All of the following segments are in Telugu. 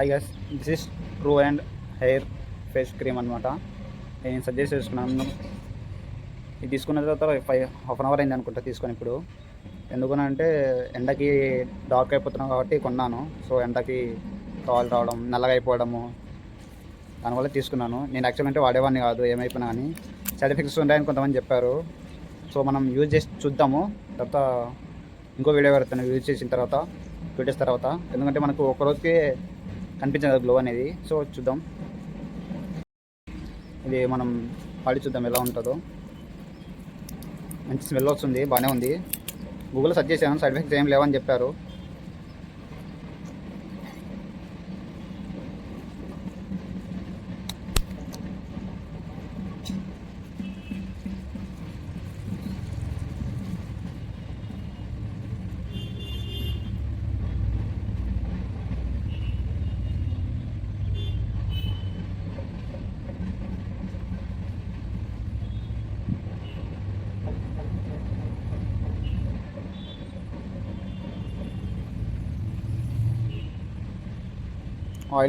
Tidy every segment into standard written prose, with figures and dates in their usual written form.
Hi guys, this is true and hair face cream అనమాట. నేను సజెస్ట్ చేసుకున్నాను. ఇది తీసుకున్న తర్వాత హాఫ్ అన్ అవర్ అయింది అనుకుంటా తీసుకొని. ఇప్పుడు ఎందుకనంటే ఎండకి డార్క్ అయిపోతున్నాం కాబట్టి కొన్నాను. సో ఎండకి కాల్ రావడం, నల్లగా అయిపోవడము, దానివల్ల తీసుకున్నాను. నేను యాక్చువల్ అంటే వాడేవాడిని కాదు, ఏమైపోయినా కానీ సైడ్ ఎఫెక్ట్స్ ఉంటాయని కొంతమంది చెప్పారు. సో మనం యూజ్ చేసి చూద్దాము. తర్వాత ఇంకో వీడియో పెడతాను యూజ్ చేసిన తర్వాత, 2 days తర్వాత. ఎందుకంటే మనకు ఒక రోజుకి కనిపించదు గ్లో అనేది. సో చూద్దాం, ఇది మనం వాడి చూద్దాం ఎలా ఉంటుందో. మంచి స్మెల్ వస్తుంది, బాగానే ఉంది. గూగుల్లో సెర్చ్ చేశాను, సైడ్ ఎఫెక్ట్స్ ఏం లేవని చెప్పారు.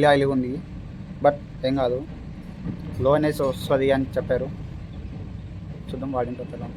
ఆయిలీ ఉంది, బట్ ఏం కాదు, లో అనేసి వస్తుంది అని చెప్పారు. చూద్దాం వాడిన తర్వాత.